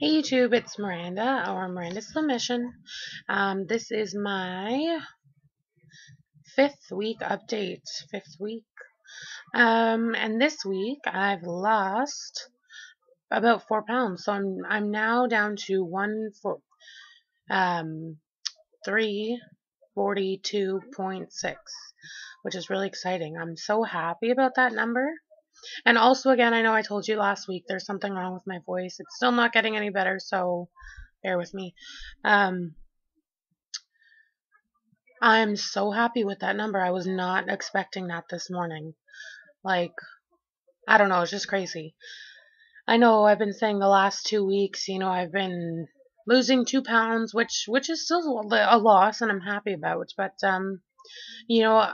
Hey YouTube, it's Miranda, or Miranda's Submission. This is my fifth week update. Fifth week. And this week I've lost about 4 pounds. So I'm now down to 342.6, which is really exciting. I'm so happy about that number. And also, again, I know I told you last week there's something wrong with my voice. It's still not getting any better, so bear with me. I'm so happy with that number. I was not expecting that this morning. Like, I don't know, it's just crazy. I know I've been saying the last 2 weeks, I've been losing 2 pounds, which is still a loss, and I'm happy about. But you know,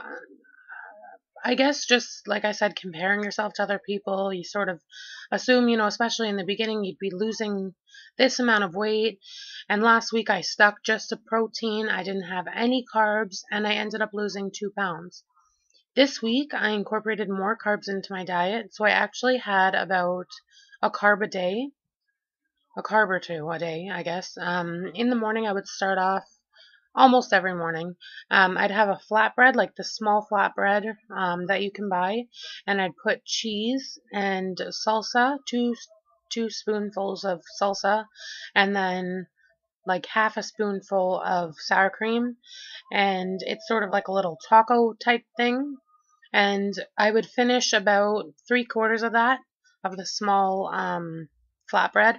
I guess just like I said, comparing yourself to other people, you sort of assume, especially in the beginning, you'd be losing this amount of weight. And last week I stuck just to protein. I didn't have any carbs, and I ended up losing 2 pounds. This week I incorporated more carbs into my diet, so I actually had about a carb or two a day, I guess. In the morning I would start off almost every morning. I'd have a flatbread, like the small flatbread that you can buy, and I'd put cheese and salsa, two spoonfuls of salsa, and then like half a spoonful of sour cream, and it's sort of like a little taco type thing. And I would finish about 3/4 of that, of the small flatbread,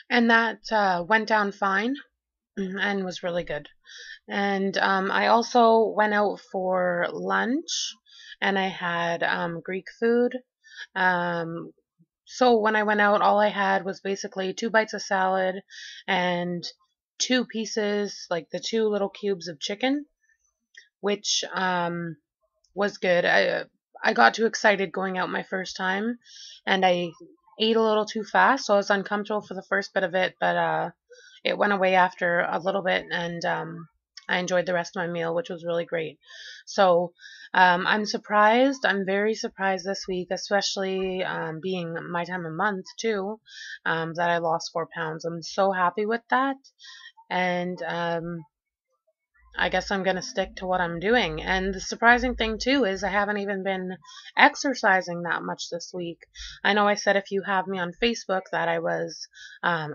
and that went down fine and was really good. And I also went out for lunch, and I had Greek food. So when I went out, all I had was basically 2 bites of salad and 2 pieces, like the 2 little cubes of chicken, which was good. I got too excited going out my first time, and I ate a little too fast, so I was uncomfortable for the first bit of it, but it went away after a little bit, and I enjoyed the rest of my meal, which was really great. So I'm surprised. I'm very surprised this week, especially being my time of month too, that I lost 4 pounds. I'm so happy with that, and I guess I'm going to stick to what I'm doing. And the surprising thing, too, is I haven't even been exercising that much this week. I know I said if you have me on Facebook that I was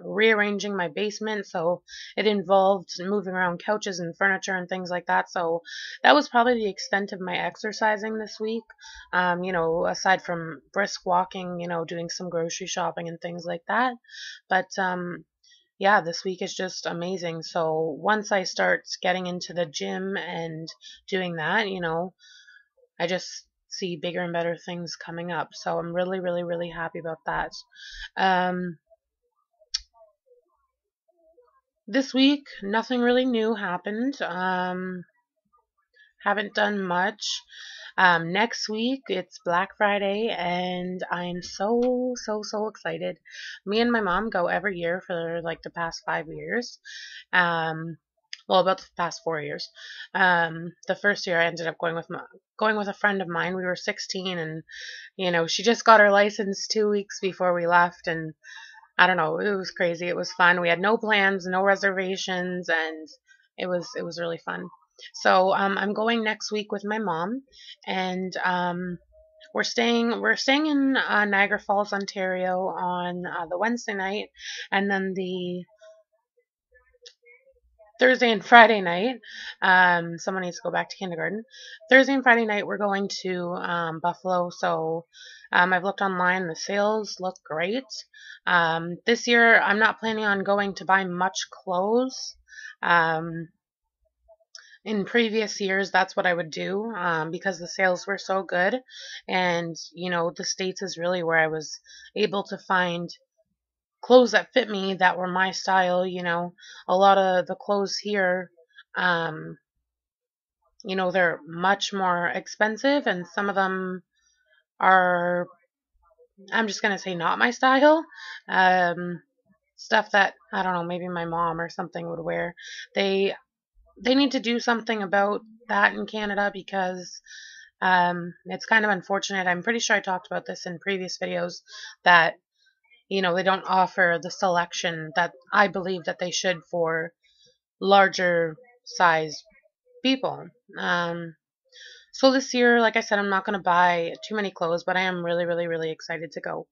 rearranging my basement, so it involved moving around couches and furniture and things like that. So that was probably the extent of my exercising this week. Aside from brisk walking, doing some grocery shopping and things like that. But yeah, this week is just amazing. So once I start getting into the gym and doing that, I just see bigger and better things coming up. So I'm really, really, really happy about that. This week, nothing really new happened. Haven't done much. Next week it's Black Friday, and I'm so excited. Me and my mom go every year for like the past 5 years. Well, about the past 4 years. The first year I ended up going with a friend of mine. We were 16, and she just got her license 2 weeks before we left, and I don't know, it was crazy. It was fun. We had no plans, no reservations, and it was really fun. So I'm going next week with my mom, and we're staying in Niagara Falls, Ontario on the Wednesday night, and then the Thursday and Friday night. Someone needs to go back to kindergarten. Thursday and Friday night we're going to Buffalo. So I've looked online. The sales look great. This year I'm not planning on going to buy much clothes. In previous years, that's what I would do because the sales were so good. And, the States is really where I was able to find clothes that fit me, that were my style. A lot of the clothes here, they're much more expensive, and some of them are, I'm just going to say, not my style. Stuff that, I don't know, maybe my mom or something would wear. They need to do something about that in Canada, because it's kind of unfortunate. I'm pretty sure I talked about this in previous videos, that they don't offer the selection that I believe that they should for larger size people. So this year, like I said, I'm not going to buy too many clothes, but I am really, really, really excited to go.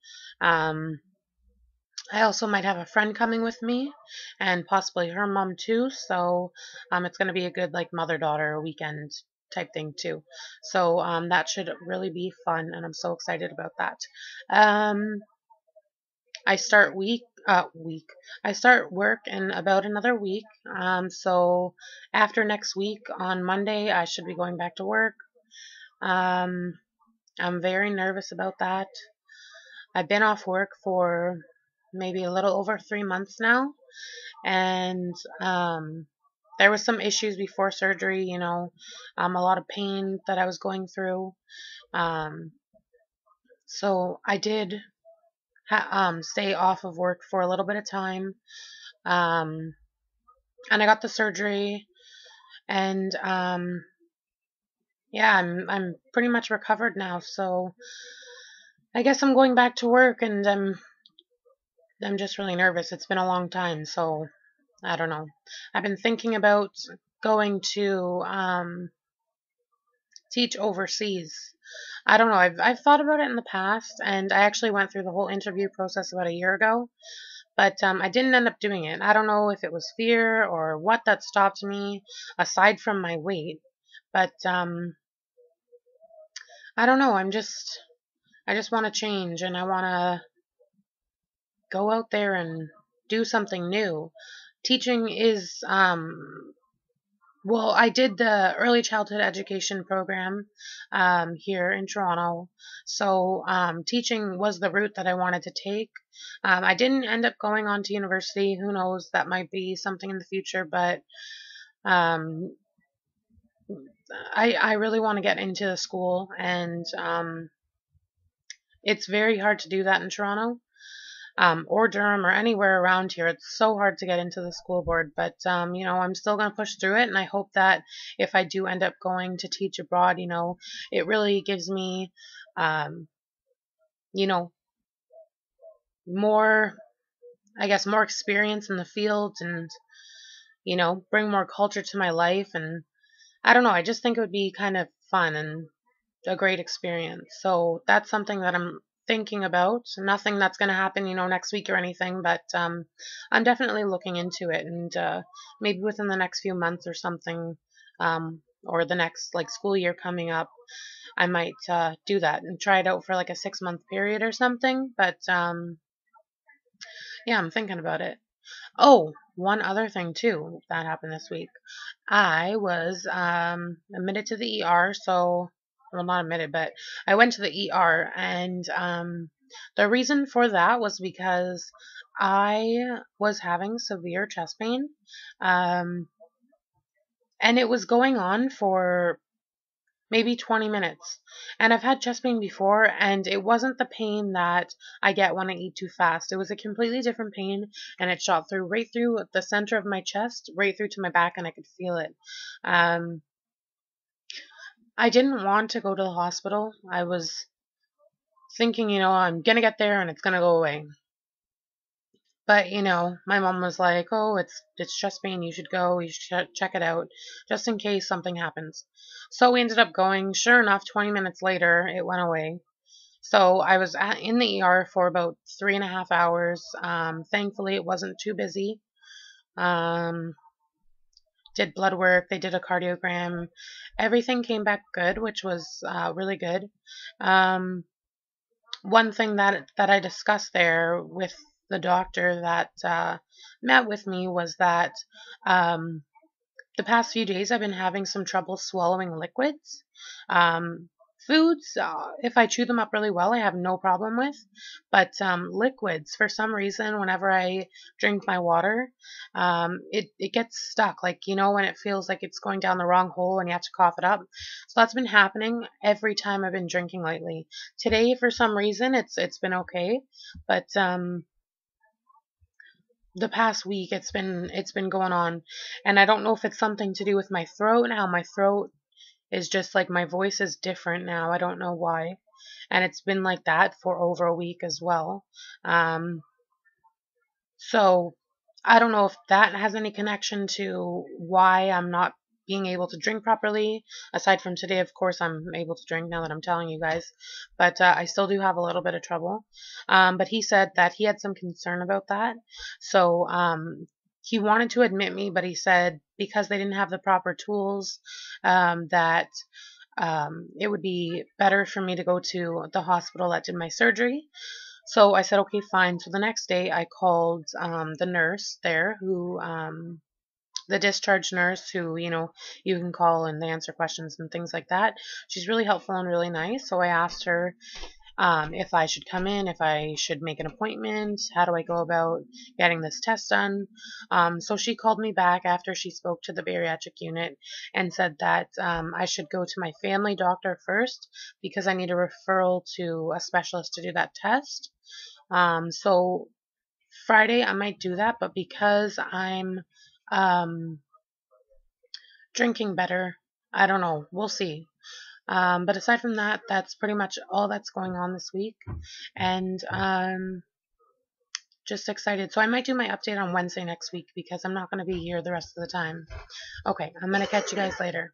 I also might have a friend coming with me and possibly her mom too. So it's going to be a good like mother-daughter weekend type thing too. So that should really be fun, and I'm so excited about that. Um, I start I start work in about another week. So after next week on Monday, I should be going back to work. Um, I'm very nervous about that. I've been off work for maybe a little over 3 months now, and there was some issues before surgery, a lot of pain that I was going through. Um, so I did stay off of work for a little bit of time, um, and I got the surgery, and yeah, I'm pretty much recovered now. So I guess I'm going back to work, and I'm just really nervous. It's been a long time, so I don't know. I've been thinking about going to teach overseas. I don't know. I've thought about it in the past, and I actually went through the whole interview process about a year ago, but I didn't end up doing it. I don't know if it was fear or what that stopped me, aside from my weight. But I don't know. I just want to change, and I want to go out there and do something new. Teaching is well, I did the early childhood education program here in Toronto. So teaching was the route that I wanted to take. I didn't end up going on to university. Who knows? That might be something in the future. But um, I really want to get into the school, and it's very hard to do that in Toronto. Or Durham or anywhere around here. It's so hard to get into the school board, but I'm still going to push through it, and I hope that if I do end up going to teach abroad, it really gives me, um, you know, more, I guess, more experience in the field, and bring more culture to my life, and I don't know, I just think it would be kind of fun and a great experience. So that's something that I'm thinking about. Nothing that's going to happen, next week or anything, but I'm definitely looking into it, and maybe within the next few months or something, or the next like school year coming up, I might do that and try it out for like a 6 month period or something. But yeah, I'm thinking about it. Oh, one other thing too that happened this week. I was admitted to the ER, so well, not admitted, but I went to the ER, and the reason for that was because I was having severe chest pain, um, and it was going on for maybe 20 minutes. And I've had chest pain before, and it wasn't the pain that I get when I eat too fast. It was a completely different pain, and it shot through right through the center of my chest, right through to my back, and I could feel it. Um, I didn't want to go to the hospital. I was thinking, I'm gonna get there and it's gonna go away. But my mom was like, "Oh, it's chest pain. You should go. You should check it out, just in case something happens." So we ended up going. Sure enough, 20 minutes later, it went away. So I was in the ER for about 3.5 hours. Thankfully, it wasn't too busy. Um, did blood work. They did a cardiogram. Everything came back good, which was really good. Um, One thing that I discussed there with the doctor that met with me was that um, the past few days I've been having some trouble swallowing liquids. Um, Foods, if I chew them up really well, I have no problem with. But liquids, for some reason, whenever I drink my water, it gets stuck. Like, when it feels like it's going down the wrong hole and you have to cough it up. So that's been happening every time I've been drinking lately. Today, for some reason, it's been okay. But the past week it's been going on, and I don't know if it's something to do with my throat and how my throat is just like my voice is different now. I don't know why. And it's been like that for over a week as well. So I don't know if that has any connection to why I'm not being able to drink properly. Aside from today, of course, I'm able to drink now that I'm telling you guys, but I still do have a little bit of trouble. But he said that he had some concern about that. So he wanted to admit me, but he said because they didn't have the proper tools, that it would be better for me to go to the hospital that did my surgery. So I said, okay, fine. So the next day I called the nurse there the discharge nurse who, you can call and they answer questions and things like that. She's really helpful and really nice. So I asked her if I should come in, if I should make an appointment, how do I go about getting this test done. So she called me back after she spoke to the bariatric unit and said that I should go to my family doctor first because I need a referral to a specialist to do that test. So Friday I might do that, but because I'm um, drinking better, I don't know. We'll see. But aside from that, that's pretty much all that's going on this week. And just excited. So I might do my update on Wednesday next week because I'm not going to be here the rest of the time. Okay, I'm going to catch you guys later.